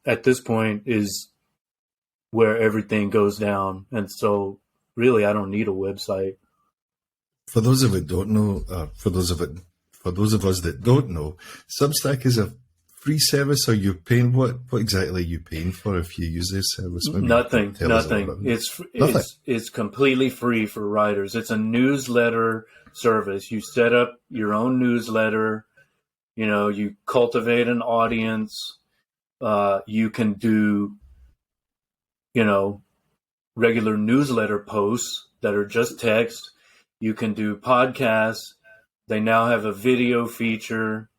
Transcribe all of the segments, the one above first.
at this point is where everything goes down. And so really, I don't need a website. For those of us don't know, for those of us that don't know, Substack is a free service. Are you paying? What exactly are you paying for if you use this service? Maybe Nothing. nothing. It's completely free for writers. It's a newsletter service. You set up your own newsletter. You know, you cultivate an audience. You can do, you know, regular newsletter posts that are just text. You can do podcasts. They now have a video feature.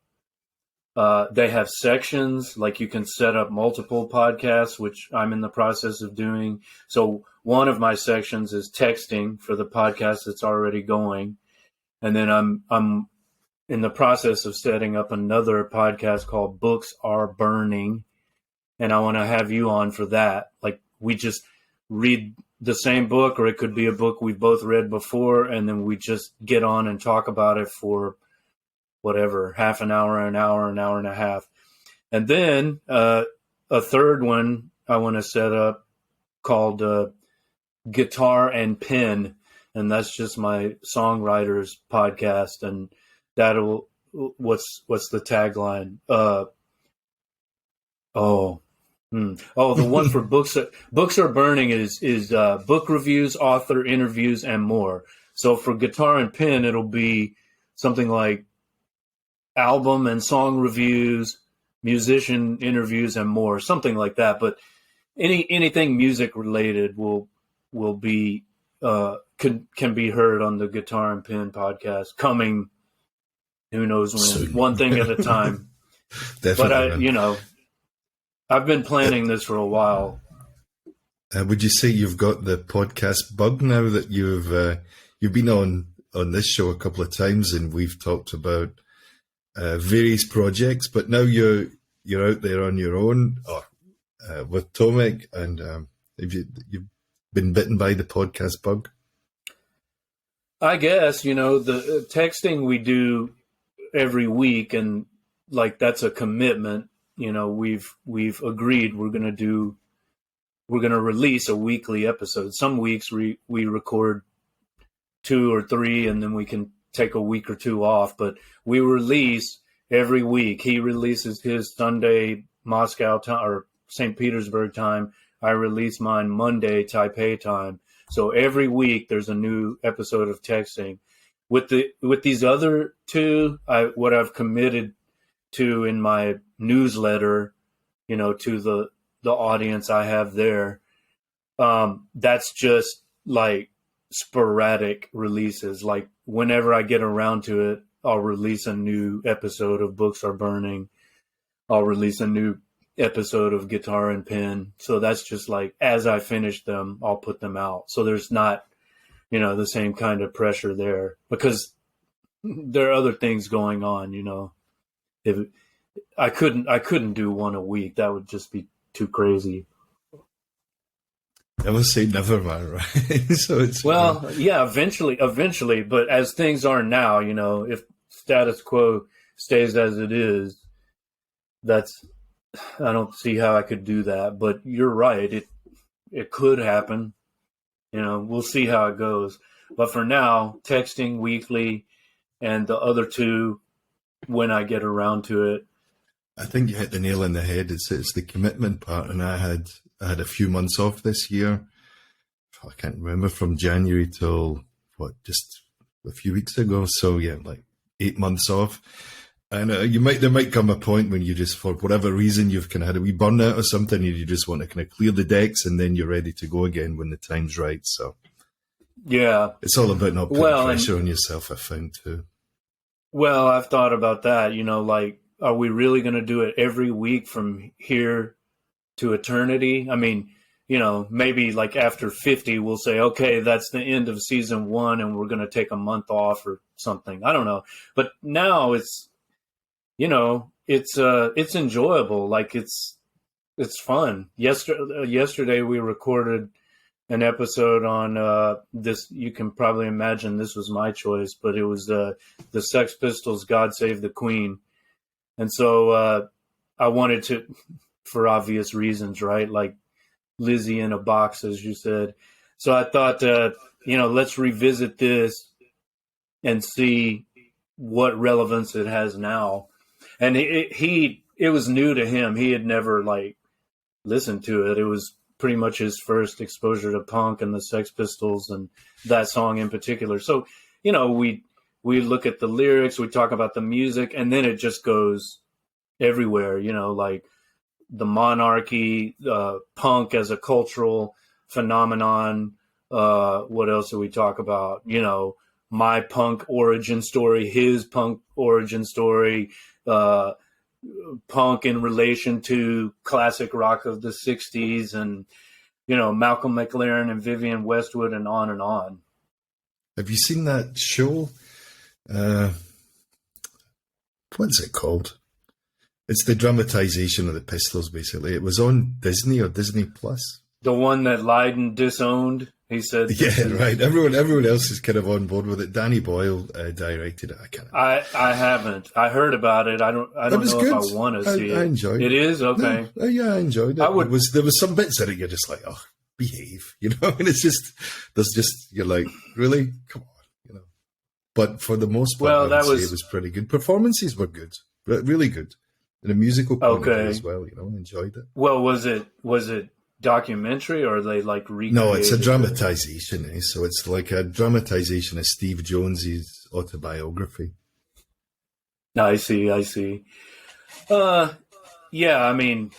They have sections, like you can set up multiple podcasts, which I'm in the process of doing. So one of my sections is texting for the podcast that's already going. And then I'm in the process of setting up another podcast called Books Are Burning. And I want to have you on for that. Like, we just read the same book, or it could be a book we've both read before, and then we just get on and talk about it for whatever, half an hour, an hour and a half. And then a third one I want to set up called Guitar and Pen, and that's just my songwriters podcast. And that'll, what's the tagline? The one for Books Are Burning is book reviews, author interviews, and more. So for Guitar and Pen, it'll be something like album and song reviews, musician interviews, and more, something like that. But anything music related will be can be heard on the Guitar and Pen podcast, coming who knows when, soon. One thing at a time. Definitely. But I've been planning this for a while. Would you say you've got the podcast bug now that you've been on this show a couple of times, and we've talked about various projects, but now you're out there on your own with Tomek, and have you've been bitten by the podcast bug? I guess, the texting we do every week, and like that's a commitment. We've agreed we're going to release a weekly episode. Some weeks we record 2 or 3, and then we can take a week or 2 off, but we release every week. He releases his Sunday Moscow time or St. Petersburg time. I release mine Monday Taipei time. So every week there's a new episode of texting. With these other 2, what I've committed to in my newsletter, to the audience I have there, that's just like sporadic releases. Like whenever I get around to it, I'll release a new episode of Books Are Burning. I'll release a new episode of Guitar and Pen. So that's just like, as I finish them, I'll put them out. So there's not, the same kind of pressure there, because there are other things going on, If I couldn't do one a week, that would just be too crazy. Never say never, man, right? So it's yeah, eventually, but as things are now, if status quo stays as it is, I don't see how I could do that. But you're right, it could happen. We'll see how it goes. But for now, texting weekly, and the other 2 when I get around to it. I think you hit the nail on the head. It's the commitment part, and I had a few months off this year. I can't remember, from January till just a few weeks ago. So yeah, like 8 months off. And there might come a point when you just, for whatever reason, you've kind of had a wee burnout or something, and you just want to kind of clear the decks, and then you're ready to go again when the time's right. So yeah, it's all about not putting pressure on yourself, I found too. Well, I've thought about that. Like, are we really going to do it every week from here to eternity? I mean, maybe like after 50, we'll say, okay, that's the end of season 1, and we're going to take a month off or something. I don't know. But now it's, it's enjoyable. Like it's fun. Yesterday we recorded an episode on this. You can probably imagine this was my choice, but it was the Sex Pistols' God Save the Queen. And so I wanted to, for obvious reasons, right? Like Lizzie in a Box, as you said. So I thought, let's revisit this and see what relevance it has now. And it was new to him. He had never like listened to it. It was pretty much his first exposure to punk and the Sex Pistols and that song in particular. So, we look at the lyrics, we talk about the music, and then it just goes everywhere, like the monarchy, punk as a cultural phenomenon. What else do we talk about? My punk origin story, his punk origin story, punk in relation to classic rock of the 60s, and, Malcolm McLaren and Vivienne Westwood, and on and on. Have you seen that show? What's it called? It's the dramatization of the Pistols, basically. It was on Disney or Disney Plus. The one that Lydon disowned, he said. Yeah, right. Everyone else is kind of on board with it. Danny Boyle directed it. I haven't. I heard about it. I don't know good. If I want to see it. I enjoyed it. It is? Okay. No, yeah, I enjoyed it. There was some bits in it you're just like, oh, behave, and it's just, you're like, really? Come on, But for the most part, I would say it was pretty good. Performances were good, really good. And a musical point of view as well, enjoyed it. Well, was it documentary, or are they like recreated? No, it's a dramatization, so it's like a dramatization of Steve Jones's autobiography. I see. Yeah, I mean,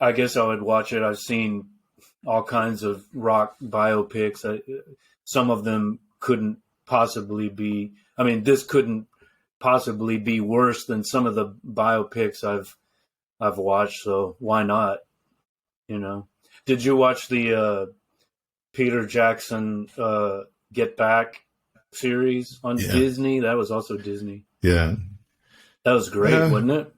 I guess I would watch it. I've seen all kinds of rock biopics. Some of them couldn't possibly be, this couldn't possibly be worse than some of the biopics I've watched, so why not? Did you watch the Peter Jackson Get Back series on Disney? That was also Disney. Yeah, that was great, wasn't it?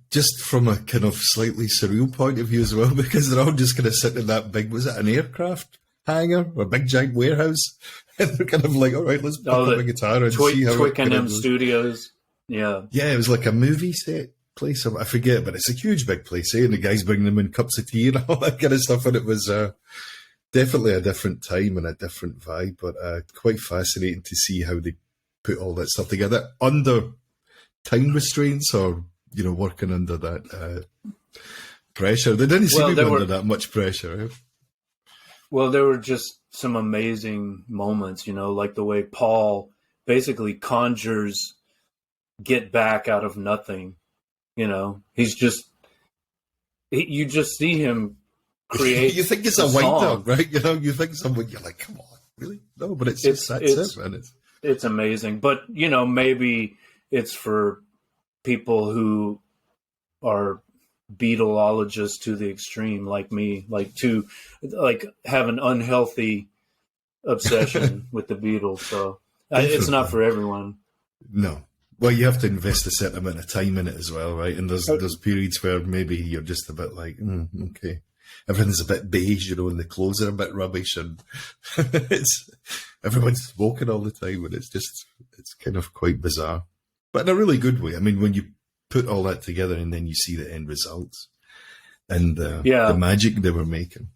Just from a kind of slightly surreal point of view as well, because they're all just kind of sitting in that big, was it an aircraft hangar or a big giant warehouse? And they're kind of like, all right, let's pick up a guitar and see how Twickenham Studios. Yeah. Yeah, it was like a movie set place. I forget, but it's a huge big place, And the guys bring them in cups of tea and all that kind of stuff. And it was definitely a different time and a different vibe, but quite fascinating to see how they put all that stuff together under time restraints, or, working under that pressure. They didn't seem to be under that much pressure. Well, there were just some amazing moments, like the way Paul basically conjures Get Back out of nothing. He's just, you just see him create. You think it's a white dog, right? You think someone, you're like, come on, really? No, but it's just, that's it, man. It's amazing. But, maybe it's for people who are Beatleologists to the extreme, like me, like have an unhealthy obsession with the Beatles. So it's not for everyone. No. Well, you have to invest a certain amount of time in it as well, right? And there's periods where maybe you're just a bit like, okay, everything's a bit beige, and the clothes are a bit rubbish, and everyone's smoking all the time, and it's kind of quite bizarre, but in a really good way. When you put all that together and then you see the end results and the magic they were making.